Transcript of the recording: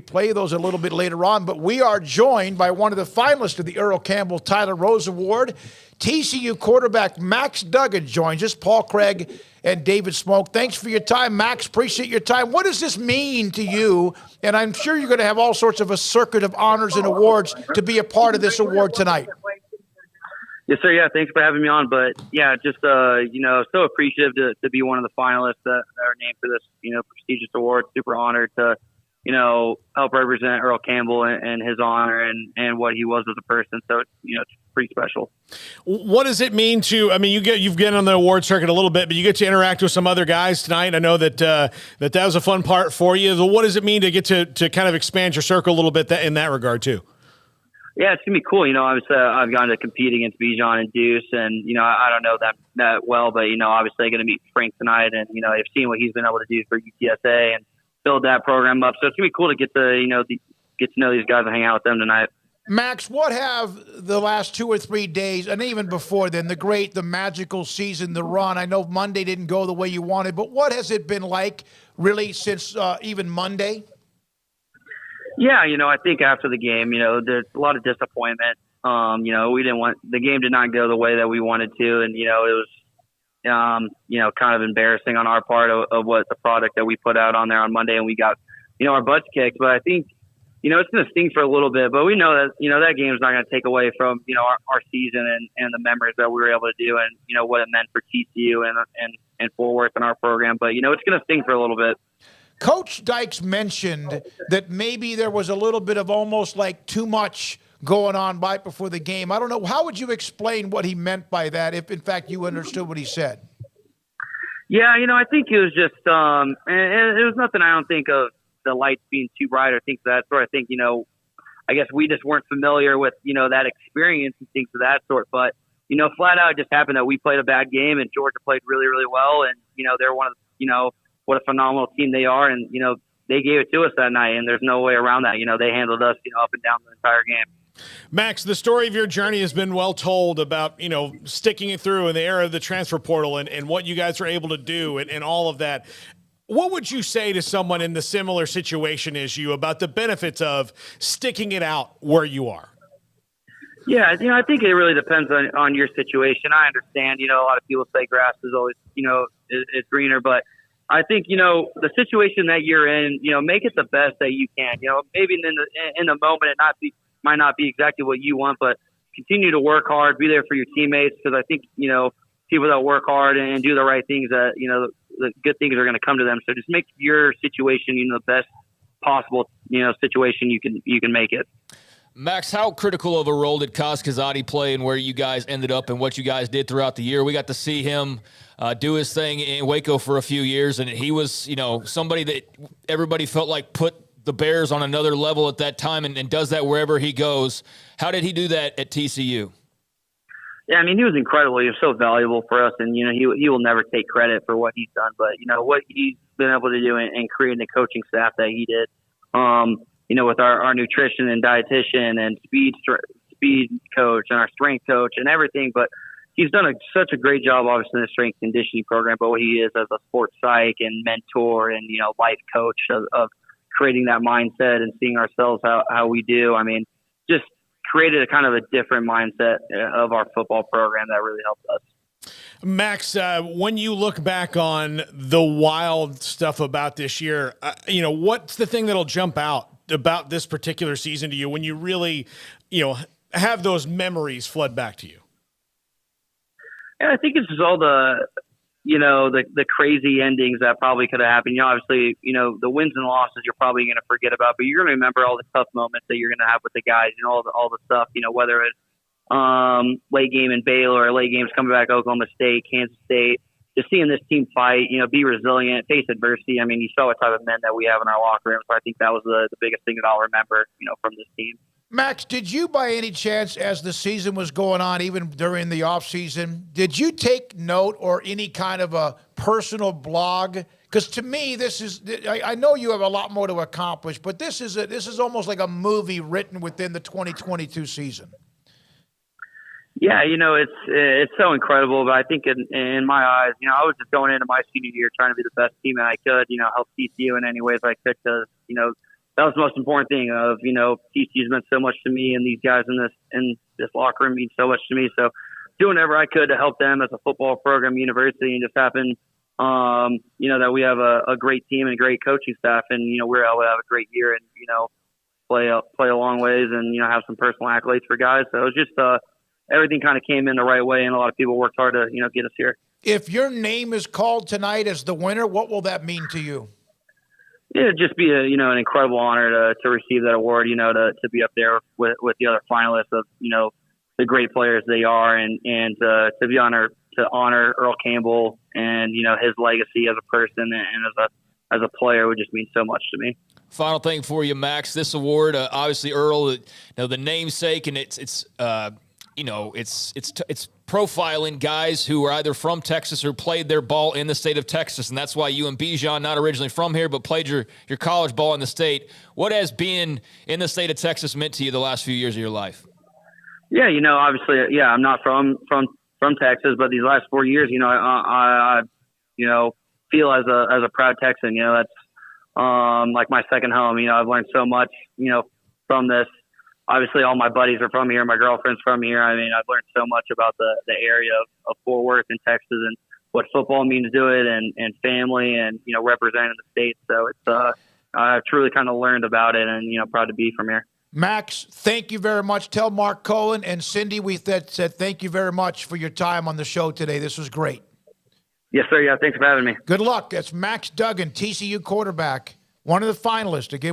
play those a little bit later on, but we are joined by one of the finalists of the Earl Campbell Tyler Rose Award. TCU quarterback Max Duggan joins us, Paul Craig and David Smoak. Thanks for your time, Max. Appreciate your time. What does this mean to you? And I'm sure you're going to have all sorts of a circuit of honors and awards to be a part of this award tonight. Yes, sir. Yeah, thanks for having me on. But yeah, just so appreciative to be one of the finalists that are named for this, prestigious award. Super honored to help represent Earl Campbell and his honor and what he was as a person. So, it's pretty special. What does it mean you've been on the award circuit a little bit, but you get to interact with some other guys tonight. I know that that was a fun part for you. What does it mean to get to kind of expand your circle a little bit in that regard too? Yeah, it's gonna be cool. Obviously I've gone to compete against Bijan and Deuce, and I don't know that well, but obviously I'm gonna meet Frank tonight, and I've seen what he's been able to do for UTSA and build that program up. So it's gonna be cool to get to get to know these guys and hang out with them tonight. Max, what have the last 2 or 3 days, and even before then, the magical season, the run? I know Monday didn't go the way you wanted, but what has it been like really since even Monday? Yeah, I think after the game, there's a lot of disappointment. The game did not go the way that we wanted to, and it was kind of embarrassing on our part of what the product that we put out on there on Monday, and we got, our butts kicked. But I think, it's going to sting for a little bit, but we know that, that game is not going to take away from, our season and the memories that we were able to do and, what it meant for TCU and Fort Worth in our program. But, it's going to sting for a little bit. Coach Dykes mentioned that maybe there was a little bit of almost like too much going on right before the game. I don't know. How would you explain what he meant by that, if in fact you understood what he said? Yeah, I think it was just, and it was nothing. I don't think of the lights being too bright or things of that sort. I think, I guess we just weren't familiar with, that experience and things of that sort. But, flat out it just happened that we played a bad game and Georgia played really, really well. And, they're one of the, what a phenomenal team they are. And, they gave it to us that night, and there's no way around that. They handled us, up and down the entire game. Max, the story of your journey has been well told about, sticking it through in the era of the transfer portal and what you guys were able to do and all of that. What would you say to someone in the similar situation as you about the benefits of sticking it out where you are? Yeah, I think it really depends on your situation. I understand, a lot of people say grass is always, is greener, but I think, the situation that you're in, make it the best that you can. Maybe in the moment it might not be exactly what you want, but continue to work hard, be there for your teammates, because I think, people that work hard and do the right things, that, the good things are going to come to them. So just make your situation, the best possible, situation you can make it. Max, how critical of a role did Kaz Kazadi play in where you guys ended up and what you guys did throughout the year? We got to see him do his thing in Waco for a few years, and he was, somebody that everybody felt like put the Bears on another level at that time and does that wherever he goes. How did he do that at TCU? Yeah, he was incredible. He was so valuable for us, and, he will never take credit for what he's done. But, what he's been able to do and creating the coaching staff that he did, with our nutrition and dietitian and speed coach and our strength coach and everything. But he's done such a great job, obviously, in the strength conditioning program, but what he is as a sports psych and mentor and, life coach of creating that mindset and seeing ourselves how we do. Just created a kind of a different mindset of our football program that really helped us. Max, when you look back on the wild stuff about this year, what's the thing that'll jump out about this particular season to you when you really, have those memories flood back to you? Yeah, I think it's just all the crazy endings that probably could have happened. Obviously, the wins and losses you're probably going to forget about, but you're going to remember all the tough moments that you're going to have with the guys, all the stuff, whether it's late game in Baylor or late games coming back Oklahoma State, Kansas State, just seeing this team fight, be resilient, face adversity. You saw what type of men that we have in our locker room. So I think that was the biggest thing that I'll remember, from this team. Max, did you by any chance, as the season was going on, even during the offseason, did you take note or any kind of a personal blog? Because to me, I know you have a lot more to accomplish, but this is almost like a movie written within the 2022 season. Yeah, it's so incredible, but I think in my eyes, I was just going into my senior year trying to be the best team that I could, help TCU in any ways I could to, that was the most important thing. Of TCU's meant so much to me, and these guys in this locker room mean so much to me. So doing whatever I could to help them as a football program, university, and just happen, that we have a great team and a great coaching staff, and we're able to have a great year and play a long ways and have some personal accolades for guys. So it was just everything kind of came in the right way, and a lot of people worked hard to get us here. If your name is called tonight as the winner, what will that mean to you? It'd just be an incredible honor to receive that award. To be up there with the other finalists of the great players they are, and to be honored to honor Earl Campbell and his legacy as a person and as a player would just mean so much to me. Final thing for you, Max. This award, obviously, Earl, the namesake, and it's profiling guys who are either from Texas or played their ball in the state of Texas, and that's why you and Bijan, not originally from here, but played your college ball in the state. What has being in the state of Texas meant to you the last few years of your life? Yeah, obviously, I'm not from Texas, but these last 4 years, I feel as a proud Texan. That's like my second home. I've learned so much, from this. Obviously, all my buddies are from here. My girlfriend's from here. I mean, I've learned so much about the area of Fort Worth and Texas and what football means to it and family and, representing the state. So it's, I've truly kind of learned about it and, proud to be from here. Max, thank you very much. Tell Mark Cohen and Cindy we said thank you very much for your time on the show today. This was great. Yes, sir. Yeah, thanks for having me. Good luck. That's Max Duggan, TCU quarterback, one of the finalists. Again,